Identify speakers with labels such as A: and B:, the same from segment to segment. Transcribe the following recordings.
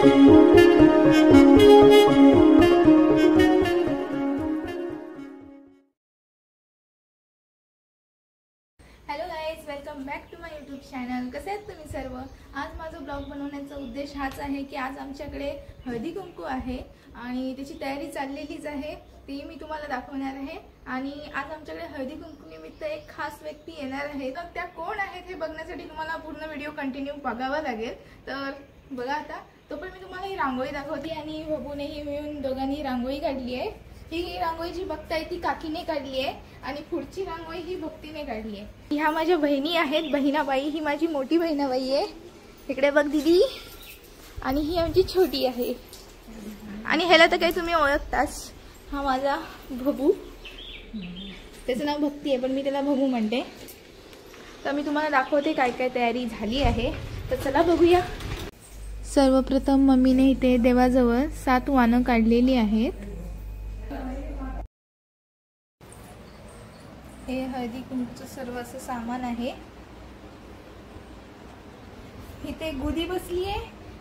A: Hello guys, welcome back to my YouTube channel. कसे आहेत तुम्ही सर्व? आज माझा ब्लॉग बनवण्याचा उद्देश हाच आहे की आज आमच्याकडे हळदी कुंकू आहे आणि त्याची तयारी चाललेलीच आहे, ती मी तुम्हाला दाखवणार आहे. आणि आज आमच्याकडे हळदी कुंकू निमित्त एक खास व्यक्ती येणार आहे, तर त्या कोण आहेत हे बघण्यासाठी तुम्हाला पूर्ण व्हिडिओ कंटिन्यू बघावा लागेल. तर बघा आता. तो पण मी तुम्हाला ही रांगोळी दाखवते आणि बबूनेही मिळून दोघांनी रांगोळी काढली आहे. ही रांगोळी जी बघताय ती काकीने काढली आहे आणि पुढची रांगोळी ही भक्तीने काढली आहे. ह्या माझ्या बहिणी आहेत, बहिणाबाई. ही माझी मोठी बहिणाबाई आहे, इकडे बघ दीदी. आणि ही आमची छोटी आहे. आणि ह्याला तर काही तुम्ही ओळखताच, हा माझा भबू. त्याचं नाव भक्ती आहे पण मी त्याला भबू म्हणते. तर मी तुम्हाला दाखवते काय काय तयारी झाली आहे, तर चला बघूया. सर्वप्रथम मम्मीने इथे देवाजवळ 7 वाणं काढलेली आहेत. हे हळदी कुंकूचं सर्व असं सामान आहे. इथे गुदी बसली आहे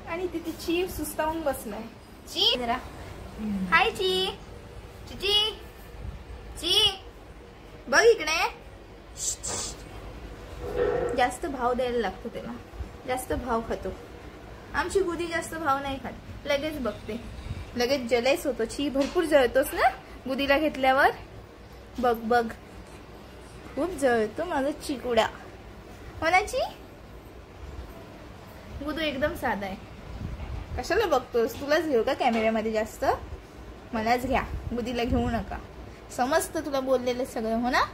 A: आणि तिथे ची सुस्तावून बसलाय. ची जरा हाय ची. ची ची बघ इकडे. जास्त भाव द्यायला लागतो त्याला, जास्त भाव खातो. आमची गुदी जास्त भाव नाही खात, लगेच बघते, लगेच जलेस होतो. ची भरपूर जळतोस ना गुदीला घेतल्यावर. बघ बघ, खूप जळतो माझा चिकुडा. हो ना ची? गुदू एकदम साधा आहे. कशाला बघतोस? तुलाच घेऊ का कॅमेऱ्यामध्ये? जास्त मलाच घ्या, गुदीला घेऊ नका. समजतं तुला बोललेलं सगळं, हो ना?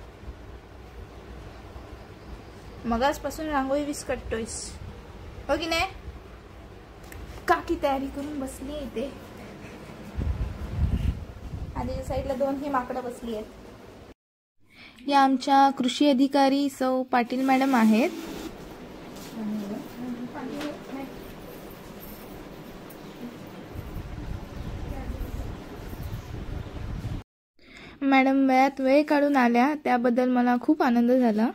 A: मगाचपासून रांगोळी विस्कटतोयस, हो की नाही? काकी तयारी करून बसली आहे इथे. आधीच्या साईडला 2 ही माकडं बसली आहेत. या आमच्या कृषी अधिकारी सौ पाटील मॅडम आहेत. मॅडम वेळात वेळ काढून आल्या, त्याबद्दल मला खूप आनंद झाला.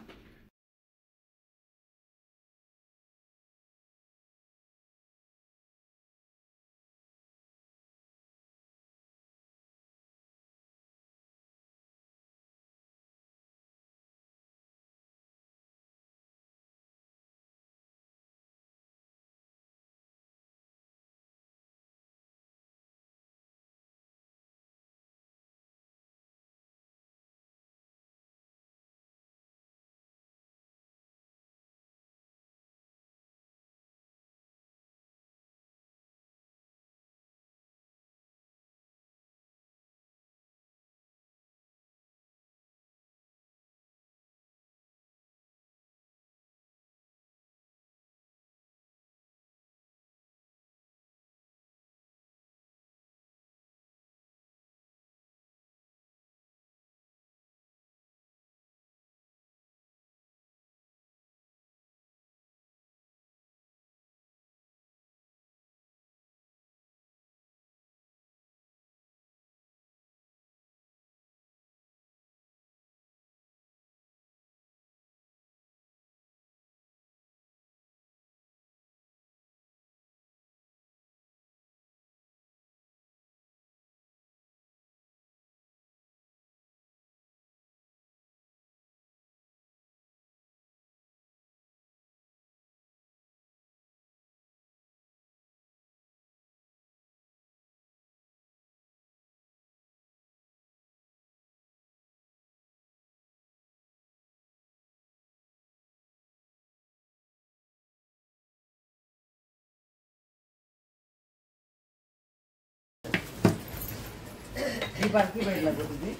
B: ही बारकी बैल लागत होती.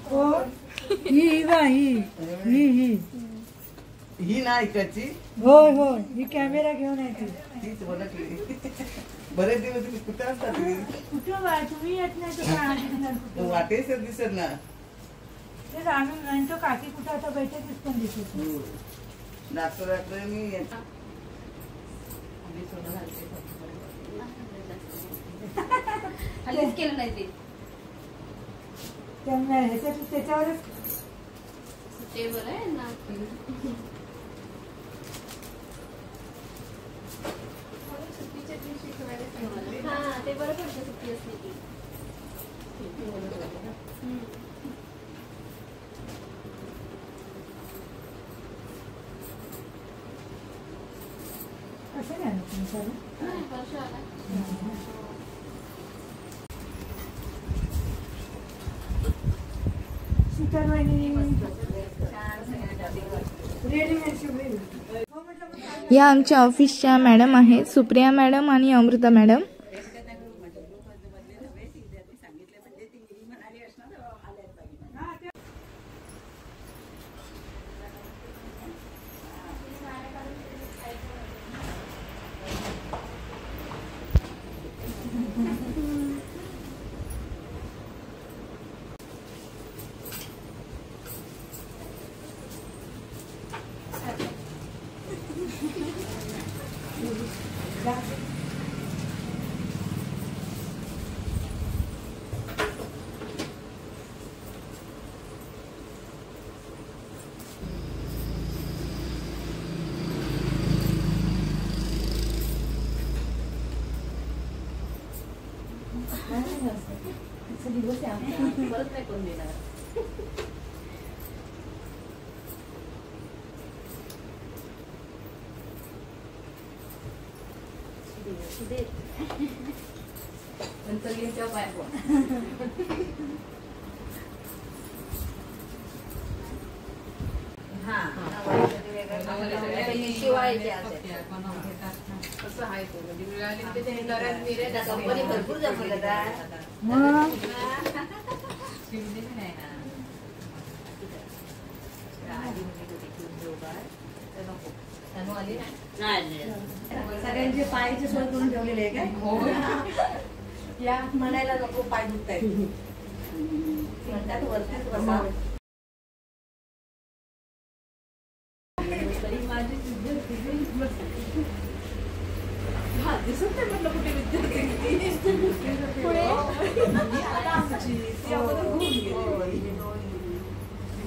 C: हो,
B: ही ना ऐकायची.
C: होय होय, ही कॅमेरा घेऊन यायची.
B: तीच मला बरेच दिवस तुम्ही कुठे असता?
C: कुठं तुम्ही येत नाही
B: वाटेच दिसत ना.
C: तेच आम्ही म्हणतो काकी कुठं आता बैठकीच पण दिसत
B: डॉक्टर मी
A: हल्लीच केलं नाही ते.
C: त्याच्यावरच
A: टेबल आहे ना. सुट्टीच्या दिवशी ते बरं पडतं सुट्टी असली की.
C: कसं नाही तुमचं शीतल वहिनी रेडीमेड शिवली.
A: या आमच्या ऑफिसच्या मॅडम आहेत, सुप्रिया मॅडम आणि अमृता मॅडम.
D: परत नाही कोण देणार. नंतर यांच्या पाय कंपनी भरपूर जमलं का सगळ्यांचे पायाची सोय करून ठेवलेली आहे काय? या म्हणायला नको पाय दुखताय म्हणतात वरतीच बसा. माझी दिसत नाही म्हटलं कुठे विद्यार्थी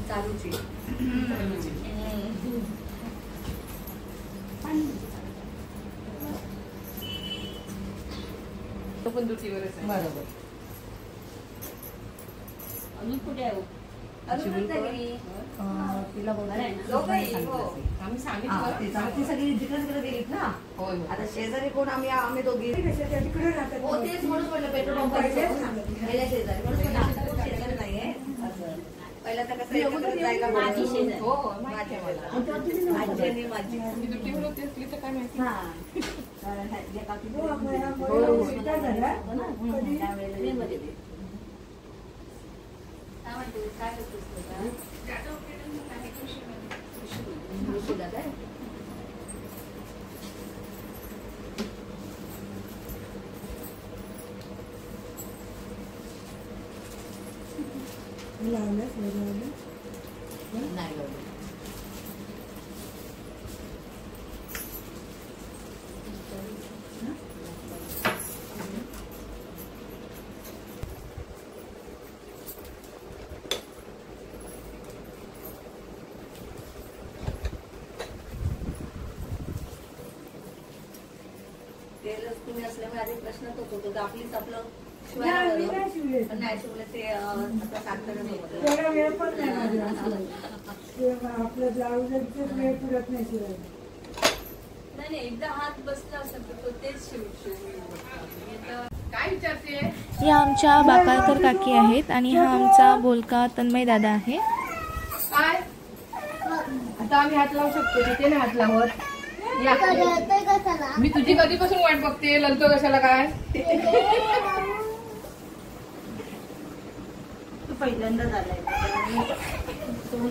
D: चालूची तो पण दुटीवरच आहे. बरोबर. अजून कुठे आहे? तिला आम्ही सांगितलं ती सगळी तिकडे गेलीत ना. आता शेजारी कोण आम्ही दोघी
C: तिकडे राहतात.
D: हो तेच म्हणून म्हटलं पेट्रोल पंप पहिल्या शेजारी म्हणून आता कोण शेजारी नाहीये. पहिला तर कसं एकत्र जायला माझी शेजारी हो माझ्या माझी आणि माझी दुटीवर होती असली तर काय माहिती. काय नाही तुम्ही असल्यामुळे आधी प्रश्न तोच होतो की आपलीच आपलं शिवाय नाही शिवलं ते आता साखरच होतं.
C: वेळ पण नाही आपलं ब्लाऊज वेळ पुरत नाही शिवायला.
D: नाही एकदा हात बसला असेल तर तेच काय विचारते.
A: या आमच्या बाकाळकर काकी आहेत आणि हा आमचा बोलका तन्मय दादा आहे.
D: काय आता आम्ही हात लावू शकतो तिथे नाही हात लावत. मी तुझी कधीपासून वाट बघते ललतो कशाला काय.
C: तू पहिल्यांदा झालाय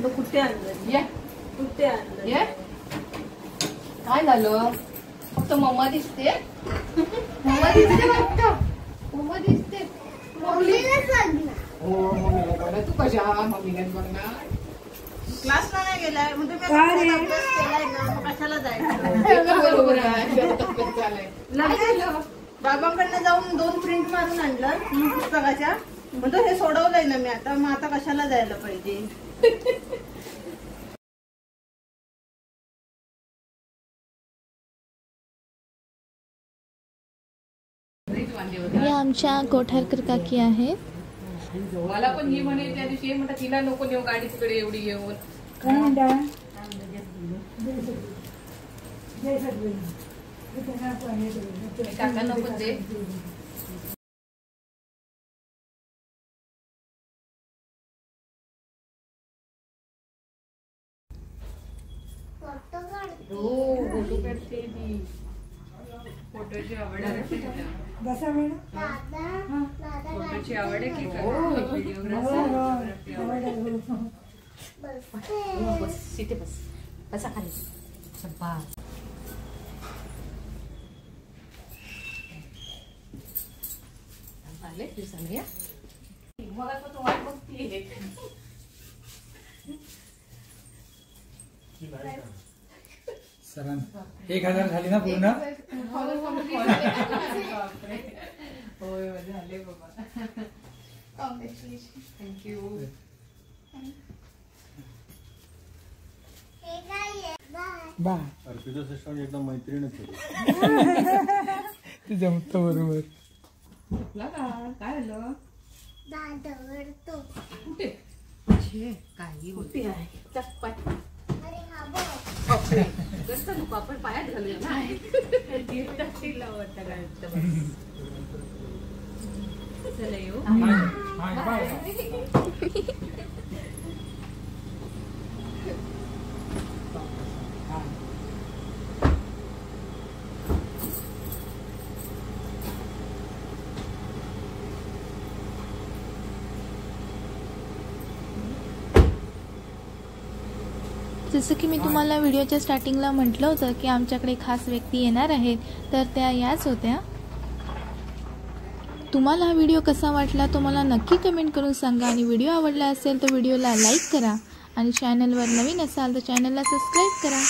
C: तो कुठे आणलं
D: या
C: कुठे आणलं
D: या काय झालं. फक्त मम्मा दिसते मम्मा दिसते फक्त मम्मा दिसते. हो मम्मीला बघा तू कशा मम्मीलाच बघणार.
C: क्लासला नाही गेलाय म्हणजे मी अभ्यास केलाय ना मग कशाला जायचं.
D: बरोबर आहे.
C: बाबांकडनं जाऊन 2 प्रिंट मारून आणलं पुस्तकाच्या म्हणतो हे सोडवलंय ना मी आता मग आता कशाला जायला पाहिजे.
A: या आमच्या कोठारकर काकी आहेत.
D: मला पण ही म्हणे त्या दिवशी म्हणतात तिला नको नेऊ गाडी तिकडे एवढी घेऊन. काकांना पण दे. फोटो काढते ती. फोटोची आवड आहे फोटोची आवड आहे की व्हिडिओग्राफी बस तिथे बस बसा खाली. शाबास. आले दिवसाने या मग आता तो वाट बघतीये.
B: सरांनी 1000 झाली ना पूर्ण.
D: होय झाले बाबा.
A: कॉंग्रॅच्युलेशन.
D: थँक्यू.
B: बा
E: अर्पिता सिस्टर एकदम मैत्रीणच होती.
B: ते जमतं बरोबर.
D: काय झालं कुठे काही होते आहे चप्पल. नको आपण पायात घालूया ना. चला येऊ.
A: जसं की मी तुम्हाला व्हिडिओच्या स्टार्टिंगला म्हटलं होतं की आमच्याकडे खास व्यक्ती येणार आहेत, तर त्या याच होत्या. तुम्हाला हा व्हिडिओ कसा वाटला तो मला नक्की कमेंट करून सांगा. आणि व्हिडिओ आवडला असेल तर व्हिडिओला लाईक करा. आणि चॅनलवर नवीन असाल तर चॅनलला सबस्क्राईब करा.